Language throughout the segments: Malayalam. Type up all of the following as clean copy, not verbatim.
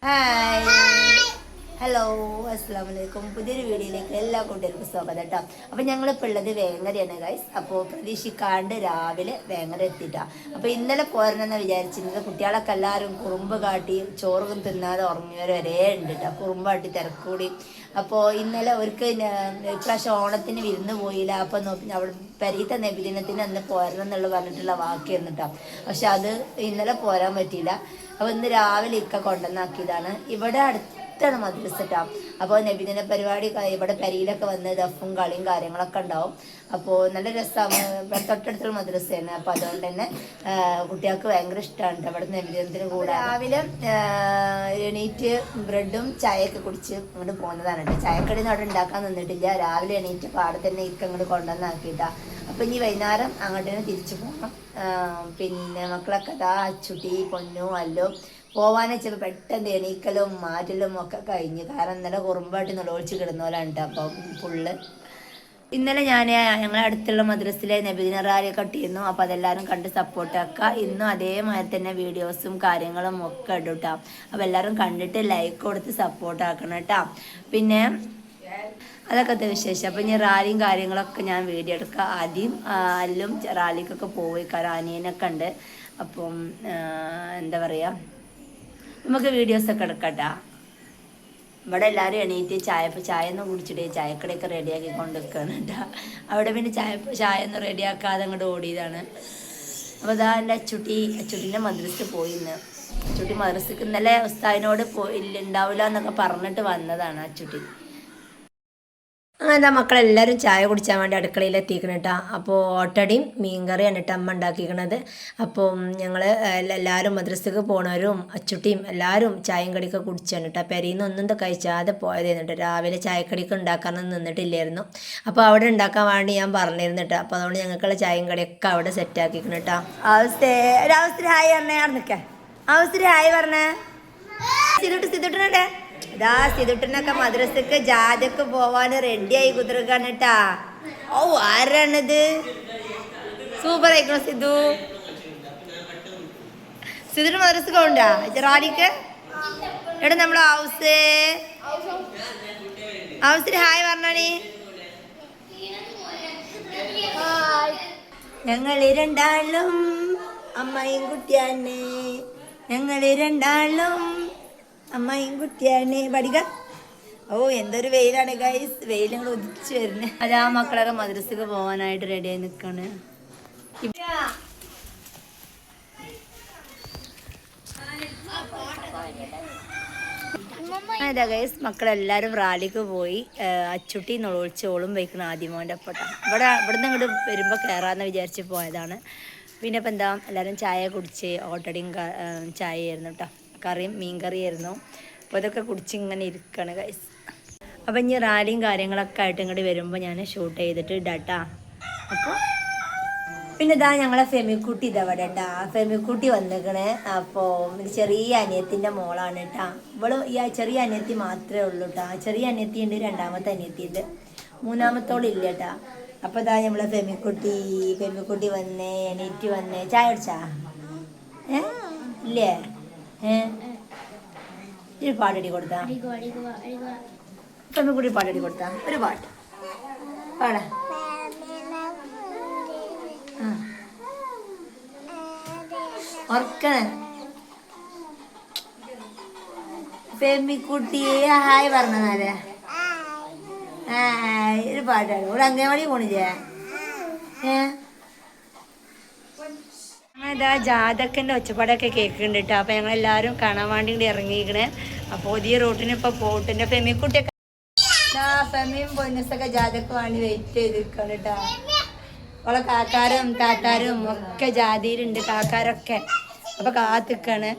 ഹായ് ഹലോ അസ്സാം വലൈക്കും. പുതിയൊരു വീഡിയോയിലേക്ക് എല്ലാ കൂട്ടുകാർക്കും സ്വാഗതം കേട്ടോ. അപ്പോൾ ഞങ്ങളിപ്പോൾ ഉള്ളത് വേങ്ങരയാണ് ഗൈസ്. അപ്പോൾ പ്രതീക്ഷിക്കാണ്ട് രാവിലെ വേങ്ങര എത്തിയിട്ടാണ്. അപ്പോൾ ഇന്നലെ പോരണമെന്ന് വിചാരിച്ചിരുന്നത് കുട്ടികളൊക്കെ എല്ലാവരും കുറുമ്പ് കാട്ടി ചോറും തിന്നാതെ ഉറങ്ങിയവർ വരെ ഉണ്ട് കേട്ടോ. കുറുമ്പ് കാട്ടി തിരക്കൂടി. അപ്പോൾ ഇന്നലെ അവർക്ക് ഇപ്രാവശ്യം ഓണത്തിന് വിരുന്ന് പോയില്ല. അപ്പോൾ അവിടെ പെരീത്ത നബിദിനത്തിന് അന്ന് പോരണം എന്നുള്ള പറഞ്ഞിട്ടുള്ള വാക്കായിരുന്നു കേട്ടോ. പക്ഷെ അത് ഇന്നലെ പോരാൻ പറ്റിയില്ല. അപ്പോൾ ഇന്ന് രാവിലെ ഇക്ക കൊണ്ടുവന്നാക്കിയതാണ്. ഇവിടെ അടുത്താണ് മദ്രസ കേട്ടോ. അപ്പോൾ നബിദിന പരിപാടി ഇവിടെ പെരിയിലൊക്കെ വന്ന് ദഫും കളിയും കാര്യങ്ങളൊക്കെ ഉണ്ടാവും. അപ്പോൾ നല്ല രസമാണ്. തൊട്ടടുത്തുള്ള മദ്രസയാണ്. അപ്പോൾ അതുകൊണ്ട് തന്നെ കുട്ടികൾക്ക് ഭയങ്കര ഇഷ്ടമാണ് ഇവിടെ നബിദിനത്തിന് കൂടെ. രാവിലെ എണീറ്റ് ബ്രെഡും ചായയൊക്കെ കുടിച്ച് ഇങ്ങോട്ട് പോകുന്നതാണ് കേട്ടോ. ചായക്കടി അവിടെ ഉണ്ടാക്കാൻ നിന്നിട്ടില്ല. രാവിലെ എണീറ്റ് പാടെ തന്നെ ഇക്ക ഇങ്ങോട്ട് കൊണ്ടുവന്നാക്കിയിട്ടാണ്. അപ്പം ഇനി വൈകുന്നേരം അങ്ങോട്ട് തന്നെ തിരിച്ചു പോകണം. പിന്നെ മക്കളൊക്കെ അച്ചുട്ടി പൊന്നു അല്ലോ പോവാന്ന് വെച്ചപ്പോൾ പെട്ടെന്ന് എണീക്കലും മാറ്റലും ഒക്കെ കഴിഞ്ഞ്. കാരണം ഇന്നലെ കുറുമ്പായിട്ട് നിലവിളിച്ച് കിടന്നോലാണ് കേട്ടോ. അപ്പം ഫുള്ള് ഇന്നലെ ഞങ്ങളെ അടുത്തുള്ള മദ്രസിലെ നബിദിന റാലി കട്ടിയിരുന്നു. അപ്പോൾ അതെല്ലാവരും കണ്ട് സപ്പോർട്ടാക്കുക. ഇന്നും അതേമാതിരി തന്നെ വീഡിയോസും കാര്യങ്ങളും ഒക്കെ ഇടും കേട്ടോ. അപ്പോൾ എല്ലാവരും കണ്ടിട്ട് ലൈക്ക് കൊടുത്ത് സപ്പോർട്ടാക്കണം കേട്ടോ. പിന്നെ അതൊക്കെ വിശേഷം. അപ്പം ഇനി റാലിയും കാര്യങ്ങളൊക്കെ ഞാൻ വീഡിയോ എടുക്കുക. ആദ്യം എല്ലാം റാലിക്കൊക്കെ പോയി. കാരണം അനിയനൊക്കെ ഉണ്ട്. അപ്പം എന്താ പറയുക, നമുക്ക് വീഡിയോസൊക്കെ എടുക്കട്ടാ. ഇവിടെ എല്ലാവരും എണീറ്റ് ചായ ഒന്നും കുടിച്ചിട്ട് ചായക്കടയൊക്കെ റെഡിയാക്കി കൊണ്ടുവയ്ക്കുകയാണ് കേട്ടോ. അവിടെ പിന്നെ ചായ ഒന്നും റെഡിയാക്കാതെ അങ്ങോട്ട് ഓടിയതാണ്. അപ്പോൾ അതാ എൻ്റെ അച്ചുട്ടീൻ്റെ മദ്രസക്ക് പോയി. ഇന്ന് അച്ചുട്ടി മദ്രസക്ക് ഇന്നലെ ഉസ്താദിനോട് ഉണ്ടാവില്ല എന്നൊക്കെ പറഞ്ഞിട്ട് വന്നതാണ് അച്ചുട്ടി. അങ്ങനെ മക്കളെല്ലാവരും ചായ കുടിച്ചാൻ വേണ്ടി അടുക്കളയിൽ എത്തിക്കണം കേട്ടോ. അപ്പോൾ ഓട്ടടിയും മീൻകറിയാണ് കേട്ടോ അമ്മ ഉണ്ടാക്കിക്കണത്. അപ്പം ഞങ്ങൾ എല്ലാവരും മദ്രസക്ക് പോണവരും അച്ചുട്ടിയും എല്ലാവരും ചായയും കടിയൊക്കെ കുടിച്ചാണ് കേട്ടോ. പെരിയിൽ നിന്ന് ഒന്നും കഴിച്ചാതെ പോയതായിരുന്നു കേട്ടോ. രാവിലെ ചായക്കടിയൊക്കെ ഉണ്ടാക്കാനൊന്നും നിന്നിട്ടില്ലായിരുന്നു. അപ്പോൾ അവിടെ ഉണ്ടാക്കാൻ വേണ്ടി ഞാൻ പറഞ്ഞിരുന്നു കേട്ടോ. അപ്പോൾ അതുകൊണ്ട് ഞങ്ങൾക്കുള്ള ചായയും കടിയൊക്കെ അവിടെ സെറ്റാക്കിക്കണം കേട്ടോ. അവസ്ഥ ഹായ് പറഞ്ഞേ. അവിടെ നിൽക്കേ അവസ്ഥ ഹായ് പറഞ്ഞേ. സിതുട്ടനുണ്ടേ ഇതാ സിതുട്ടനൊക്കെ മദ്രസക്ക് ജാഥക്ക് പോവാൻ റെഡിയായി കുതിർക്കാണ് കേട്ടാ. ഓ ആരാണിത്? സൂപ്പർ ആയിക്കണോ സിധു? സിധുട്ട് മദ്രസക്ക് പോണ്ടാ റാലിക്ക്? എവിടെ നമ്മളെ ഹൗസിൽ ഹായ് പറഞ്ഞാണി. ഞങ്ങള് രണ്ടാളും അമ്മയും കുട്ടിയാണ്. ഞങ്ങള് രണ്ടാളും അമ്മയും കുട്ടിയാണ്. പഠിക്ക. ഓ എന്തൊരു വെയിലാണ് ഗൈസ്. വെയിലങ്ങൾ ഉദിച്ചു വരുന്നത്. അതാ മക്കളൊക്കെ മദ്രസക്ക് പോകാനായിട്ട് റെഡിയായി നിൽക്കാണ്. അതാ ഗൈസ് മക്കളെല്ലാവരും റാലിക്ക് പോയി. അച്ചുട്ടി നൊളിച്ചോളും വയ്ക്കണം ആദ്യമോൻ്റെ ഒപ്പട്ട. ഇവിടുന്ന് ഇങ്ങോട്ട് വരുമ്പോൾ കയറാമെന്ന് വിചാരിച്ച് പോയതാണ്. പിന്നെ ഇപ്പം എന്താ എല്ലാവരും ചായ കുടിച്ച് ഓട്ടടിയും ചായയായിരുന്നു കേട്ടോ. കറിയും മീൻ കറിയായിരുന്നു. അപ്പോൾ അതൊക്കെ കുടിച്ച് ഇങ്ങനെ ഇരിക്കുകയാണ് ഗൈസ്. അപ്പം ഇനി റാലിയും കാര്യങ്ങളൊക്കെ ആയിട്ട് ഇങ്ങോട്ട് വരുമ്പോൾ ഞാൻ ഷൂട്ട് ചെയ്തിട്ട് ഇടാട്ടാ. അപ്പോൾ പിന്നെ ഇതാ ഞങ്ങളെ ഫെമിക്കുട്ടി ഇതവിടെ കേട്ടാ. ഫെമിക്കുട്ടി വന്നിക്കണേ. അപ്പോൾ ചെറിയ അനിയത്തിൻ്റെ മോളാണ് കേട്ടാ. ഇവള് ഈ ചെറിയ അനിയത്തി മാത്രമേ ഉള്ളൂ കേട്ടോ. ചെറിയ അനിയത്തി ഉണ്ട്, രണ്ടാമത്തെ അനിയത്തി ഉണ്ട്, മൂന്നാമത്തോളില്ല കേട്ടാ. അപ്പോൾ ഇതാ നമ്മളെ ഫെമിക്കുട്ടി വന്നേ എണീറ്റ് വന്നേ. ചായ കുടിച്ചാ? ഇല്ലേ? ഒരു പാട്ടടി കൊടുത്താ കൂടി പാട്ടടി കൊടുത്താ ഒരു പാട്ട് പാടാ. ഓർക്കണ ഫെമിക്കുട്ടിയെ ഹായ് പറഞ്ഞാലേ ഒരു പാട്ടാണ്. ഒരു അംഗൻവാടി പോണില്ലേ? ഇതാ ജാതക്കൻ്റെ ഒച്ചപ്പാടൊക്കെ കേൾക്കുന്നുണ്ട് കേട്ടോ. അപ്പോൾ ഞങ്ങളെല്ലാവരും കാണാൻ വേണ്ടി കൂടി ഇറങ്ങിയിരിക്കണേ. അപ്പോൾ പുതിയ റൂട്ടിന് ഇപ്പോൾ പോട്ടുണ്ട്. ഫെമിക്കുട്ടിയൊക്കെ ഫെമിയും പൊന്നസൊക്കെ ജാതക്ക് വേണ്ടി വെയിറ്റ് ചെയ്തിരിക്കണം കേട്ടോ. അവളെ കാക്കാരും താത്താരും ഒക്കെ ജാതിയിലുണ്ട്, കാക്കാരൊക്കെ. അപ്പോൾ കാത്തിക്കാണ്.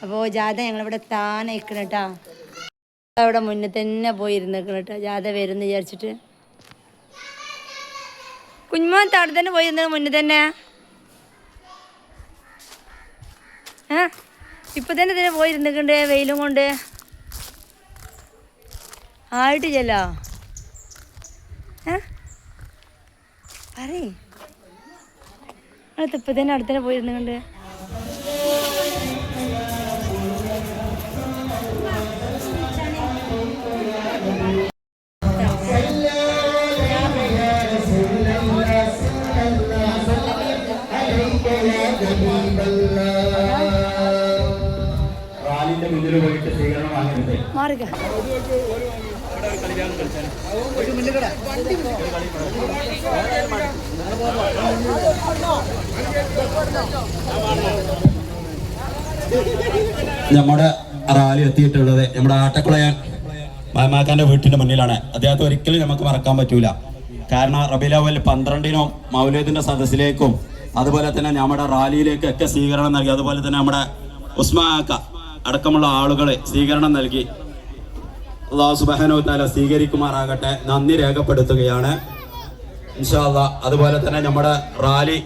അപ്പോൾ ജാഥ ഞങ്ങളിവിടെ താനെ നിൽക്കണം കേട്ടോ. അവിടെ മുന്നിൽ തന്നെ പോയി ഇരുന്നിക്കണം കേട്ടോ. ജാഥ വരുമെന്ന് വിചാരിച്ചിട്ട്. കുഞ്ഞുമോൻ അവിടെ തന്നെ പോയി ഇരുന്നത് മുന്നിൽ തന്നെ. ഇപ്പൊ തന്നെ പോയിരുന്നിട്ടുണ്ട് വെയിലും കൊണ്ട്. ആയിട്ടില്ലല്ലോ. പറയേ അടുത്ത് ഇപ്പം തന്നെ അടുത്തന്നെ പോയിരുന്നുകൊണ്ട് മാറിക്ക നമ്മുടെ റാലി എത്തിയിട്ടുള്ളത് നമ്മുടെ ആട്ടക്കുളയാൻ മാമാക്കാന്റെ വീട്ടിന്റെ മുന്നിലാണ്. അദ്ദേഹത്തെ ഒരിക്കലും നമുക്ക് മറക്കാൻ പറ്റൂല. കാരണം റബീഉൽ അവ്വൽ 12-നും മൗലൂദിന്റെ സദസ്സിലേക്കും അതുപോലെ തന്നെ നമ്മുടെ റാലിയിലേക്കും ഒക്കെ സ്വീകരണം നൽകി. അതുപോലെ തന്നെ നമ്മുടെ ഉസ്മാക്ക അടക്കമുള്ള ആളുകളെ സ്വീകരണം നൽകി. അല്ലാഹു സുബ്ഹാനഹു വ തആല സ്വീകരിക്കുമാറാകട്ടെ. നന്ദി രേഖപ്പെടുത്തുകയാണ് ഇൻഷാ അല്ലാഹ്. അതുപോലെ തന്നെ നമ്മുടെ റാലി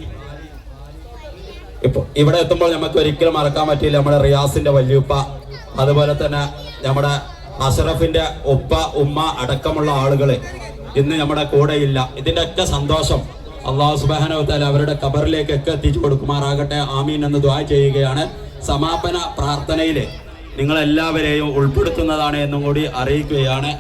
ഇപ്പൊ ഇവിടെ എത്തുമ്പോൾ നമുക്ക് ഒരിക്കലും മറക്കാൻ പറ്റില്ല നമ്മുടെ റിയാസിന്റെ വല്യുപ്പ, അതുപോലെ തന്നെ നമ്മുടെ അഷറഫിന്റെ ഉപ്പ ഉമ്മ അടക്കമുള്ള ആളുകള് ഇന്ന് നമ്മുടെ കൂടെയില്ല. ഇതിന്റെ ഒക്കെ സന്തോഷം അല്ലാഹു സുബ്ഹാനഹു വ തആല അവരുടെ ഖബറിലേക്കൊക്കെ എത്തിച്ചു കൊടുക്കുമാറാകട്ടെ. ആമീൻ എന്ന് ദുആ ചെയ്യുകയാണ്. സമാപന പ്രാർത്ഥനയില് നിങ്ങളെല്ലാവരെയും ഉൾപ്പെടുത്തുന്നതാണ് എന്നും കൂടി അറിയിക്കുകയാണ്.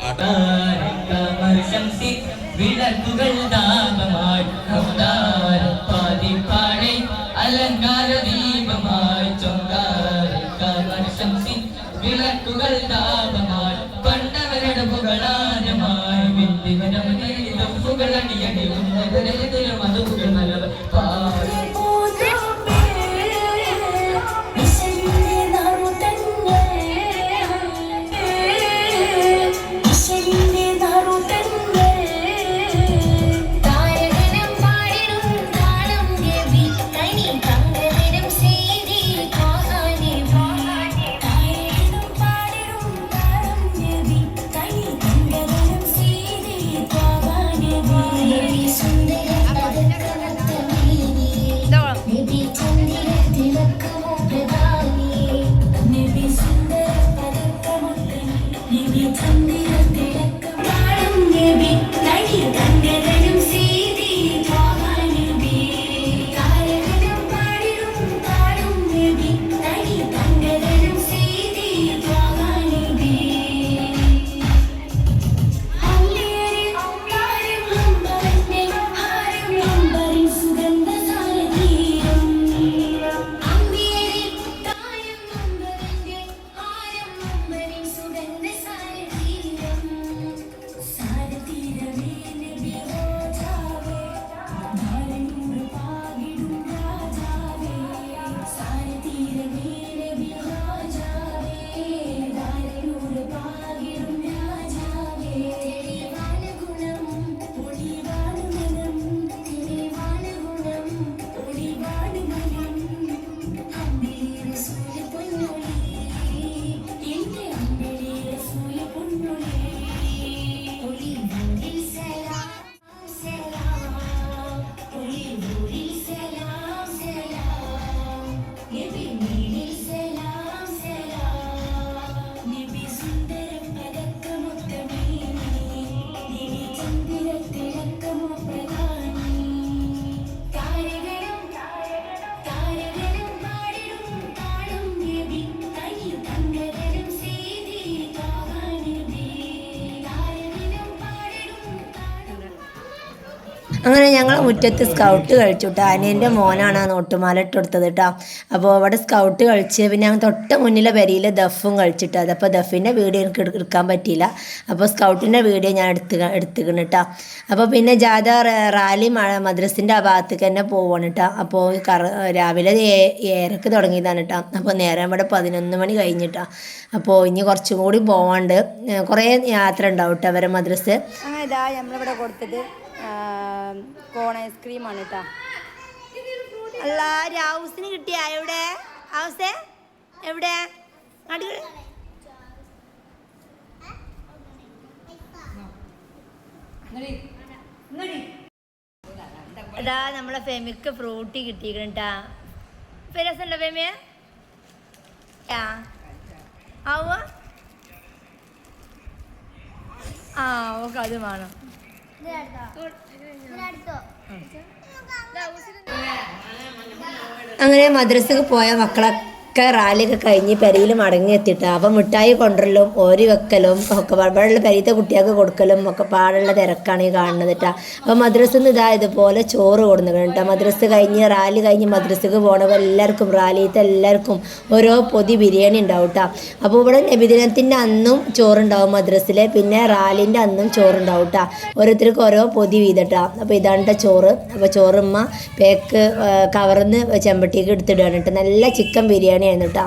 അങ്ങനെ ഞങ്ങൾ മുറ്റത്ത് സ്കൗട്ട് കളിച്ചു കേട്ടോ. അനിയൻ്റെ മോനാണ് ആ നോട്ടുമാല ഇട്ടെടുത്തത് കേട്ടോ. അപ്പോൾ അവിടെ സ്കൗട്ട് കളിച്ച് പിന്നെ ഞങ്ങൾ തൊട്ട് മുന്നിലെ വരിയിൽ ദഫും കളിച്ചിട്ട് അതപ്പോൾ ദഫിൻ്റെ വീഡിയോ എനിക്ക് എടുക്കാൻ പറ്റിയില്ല. അപ്പോൾ സ്കൗട്ടിൻ്റെ വീഡിയോ ഞാൻ എടുത്തുക്കണം കേട്ടോ. അപ്പോൾ പിന്നെ ജാഥ റാലി മദ്രസിൻ്റെ ആ ഭാഗത്തേക്ക് തന്നെ പോവാണ് കേട്ടോ. അപ്പോൾ രാവിലെ 7:00 തുടങ്ങിയതാണ് കേട്ടോ. അപ്പോൾ നേരം ഇവിടെ 11 മണി കഴിഞ്ഞിട്ടാ. അപ്പോൾ ഇനി കുറച്ചും കൂടി പോവാണ്ട് കുറേ യാത്ര ഉണ്ടാവും കേട്ടോ അവരെ മദ്രസ്. ഇതാ നമ്മളിവിടെ കൊടുത്തത് കോൺ ഐസ്ക്രീമാണ് കേട്ടോ. അല്ല ഹൗസിന് കിട്ടിയ എവിടെ ഹൗസേ എവിടെ അതാ നമ്മളെ ഫെമിക്ക് ഫ്രൂട്ടി കിട്ടിക്കണട്ടാ. രസമുണ്ടോ ഫെമിയ? ആവുക ആ ഓക്കെ അത് വേണം. അങ്ങനെ മദ്രസക്ക് പോയ മക്കളൊക്കെ റാലിയൊക്കെ കഴിഞ്ഞ് പെരയിൽ മടങ്ങി എത്തിയിട്ടാണ്. അപ്പം മിഠായി കൊണ്ടുവരലും ഓരി വെക്കലും ഒക്കെ വെള്ള പെരീത്തെ കുട്ടികൾക്ക് കൊടുക്കലും ഒക്കെ പാടുള്ള തിരക്കാണ് ഈ കാണുന്നത് കേട്ടോ. അപ്പം മദ്രസയിൽ നിന്ന് ഇതുപോലെ ചോറ് കൊടുക്കുന്നത് കേട്ടോ. മദ്രസ് കഴിഞ്ഞ് റാലി കഴിഞ്ഞ് മദ്രസക്ക് പോകണപ്പോൾ എല്ലാവർക്കും റാലിയത്തെ എല്ലാവർക്കും ഓരോ പൊതി ബിരിയാണി ഉണ്ടാവും കേട്ടോ. അപ്പോൾ ഇവിടെ നബിദിനത്തിൻ്റെ അന്നും ചോറുണ്ടാവും മദ്രസിൽ, പിന്നെ റാലിൻ്റെ അന്നും ചോറുണ്ടാവും കേട്ടോ. ഓരോരുത്തർക്കും ഓരോ പൊതി വീതട്ടാ. അപ്പോൾ ഇതാണ് ചോറ്. അപ്പോൾ ചോറുമ്മ പേക്ക് കവർന്ന് ചെമ്പട്ടിക്ക് എടുത്തിടുകയാണ് കേട്ടോ. നല്ല ചിക്കൻ ബിരിയാണി ആയിരുന്നു കേട്ടോ.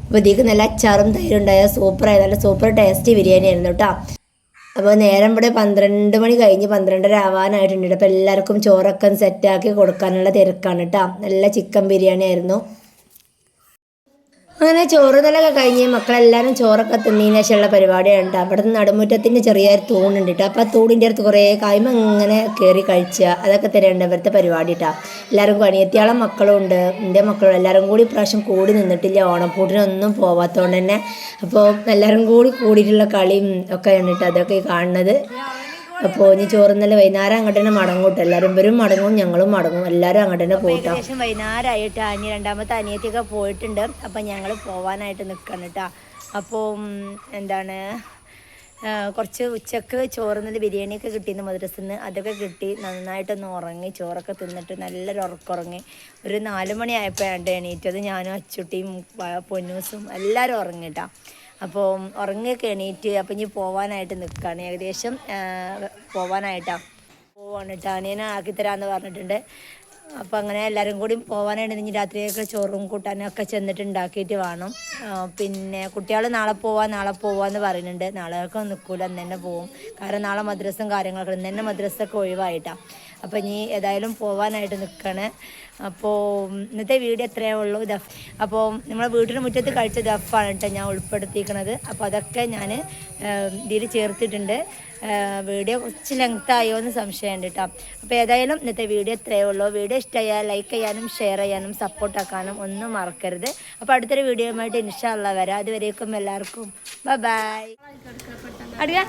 അപ്പോൾ ഇതിക്ക് നല്ല അച്ചാറും തൈരുണ്ടായ സൂപ്പറായി, നല്ല സൂപ്പർ ടേസ്റ്റി ബിരിയാണി ആയിരുന്നു കേട്ടോ. അപ്പോൾ നേരം ഇവിടെ 12 മണി കഴിഞ്ഞ് 12:30 ആവാനായിട്ടുണ്ട്. അപ്പോൾ എല്ലാവർക്കും ചോറൊക്കെ സെറ്റാക്കി കൊടുക്കാനുള്ള തിരക്കാണ് കേട്ടോ. നല്ല ചിക്കൻ ബിരിയാണി ആയിരുന്നു. അങ്ങനെ ചോറ് തലൊക്കെ കഴിഞ്ഞ് മക്കളെല്ലാവരും ചോറൊക്കെ തിന്നതിന് ശേഷമുള്ള പരിപാടിയാണ് കേട്ടോ. അവിടെ നിന്ന് നടുമുറ്റത്തിൻ്റെ ചെറിയൊരു തൂണുണ്ട് കേട്ടോ. അപ്പോൾ ആ തൂണിൻ്റെ അടുത്ത് കുറേ കായ്മ ഇങ്ങനെ കയറി കഴിക്കുക, അതൊക്കെ തന്നെയുണ്ട് ഇവരുടെ പരിപാടി കേട്ടോ. എല്ലാവരും അനിയത്തിയാളം മക്കളും ഉണ്ട്, എൻ്റെ മക്കളും എല്ലാവരും കൂടി ഇപ്രാവശ്യം കൂടി നിന്നിട്ടില്ല, ഓണപ്പൂട്ടിനൊന്നും പോവാത്തതുകൊണ്ട് തന്നെ. അപ്പോൾ എല്ലാവരും കൂടിയിട്ടുള്ള കളിയും ഒക്കെ ഉണ്ട് കേട്ടോ. അതൊക്കെ കാണുന്നത്. അപ്പോൾ ഇനി ചോറുന്നല്ല വൈകുന്നേരം അങ്ങോട്ട് തന്നെ മടങ്ങും കേട്ടോ. എല്ലാവരും ഇവരും മടങ്ങും, ഞങ്ങളും മടങ്ങും, എല്ലാവരും അങ്ങോട്ട് തന്നെ പോയിട്ടോ. ഏകദേശം വൈകുന്നേരമായിട്ട് രണ്ടാമത്തെ അനിയത്തിയൊക്കെ പോയിട്ടുണ്ട്. അപ്പം ഞങ്ങൾ പോവാനായിട്ട് നിൽക്കണം കേട്ടോ. അപ്പോൾ എന്താണ് കുറച്ച് ഉച്ചക്ക് ചോറുന്നത് ബിരിയാണിയൊക്കെ കിട്ടിയെന്ന് മദ്രസയിൽ നിന്ന്, അതൊക്കെ കിട്ടി. നന്നായിട്ടൊന്ന് ഉറങ്ങി, ചോറൊക്കെ തിന്നിട്ട് നല്ലൊരു ഉറക്കമുറങ്ങി. ഒരു 4 മണിയായപ്പോഴാണ് എണീറ്റത്. ഞാനും അച്ചുട്ടിയും പൊന്നൂസും എല്ലാവരും ഉറങ്ങിട്ടാ. അപ്പോൾ ഉറങ്ങിയൊക്കെ എണീറ്റ് അപ്പം ഇനി പോവാനായിട്ട് നിൽക്കുകയാണ്. ഏകദേശം പോവാനായിട്ടാണ് കേട്ടോ. അനിയനെ ആക്കിത്തരാമെന്ന് പറഞ്ഞിട്ടുണ്ട്. അപ്പോൾ അങ്ങനെ എല്ലാവരും കൂടി പോകാനായിട്ട് ഇനി രാത്രിയൊക്കെ ചോറും കൂട്ടാനും ഒക്കെ ചെന്നിട്ട് ഉണ്ടാക്കിയിട്ട് വേണം. പിന്നെ കുട്ടികൾ നാളെ പോവാന്ന് പറയുന്നുണ്ട്. നാളെയൊക്കെ നിൽക്കൂല, അന്ന് തന്നെ പോവും. കാരണം നാളെ മദ്രസും കാര്യങ്ങളൊക്കെ ഇന്ന് തന്നെ മദ്രസൊക്കെ ഒഴിവായിട്ടാണ്. അപ്പോൾ ഇനി ഏതായാലും പോകാനായിട്ട് നിൽക്കുകയാണ്. അപ്പോൾ ഇന്നത്തെ വീഡിയോ എത്രയേ ഉള്ളൂ. അപ്പോൾ നമ്മളെ വീട്ടിന് മുറ്റത്ത് കഴിച്ച ദഫാണ് കേട്ടോ ഞാൻ ഉൾപ്പെടുത്തിയിരിക്കുന്നത്. അപ്പോൾ അതൊക്കെ ഞാൻ ഇതിൽ ചേർത്തിട്ടുണ്ട്. വീഡിയോ കുറച്ച് ലെങ്ത്തായോ എന്ന് സംശയമുണ്ട് കേട്ടോ. അപ്പോൾ ഏതായാലും ഇന്നത്തെ വീഡിയോ എത്രയേ ഉള്ളൂ. വീഡിയോ ഇഷ്ടമായാൽ ലൈക്ക് ചെയ്യാനും ഷെയർ ചെയ്യാനും സപ്പോർട്ടാക്കാനും ഒന്നും മറക്കരുത്. അപ്പോൾ അടുത്തൊരു വീഡിയോയുമായിട്ട് ഇൻഷാ അല്ലാഹ് വരാം. അതുവരേക്കും എല്ലാവർക്കും ബൈ. അടിയാ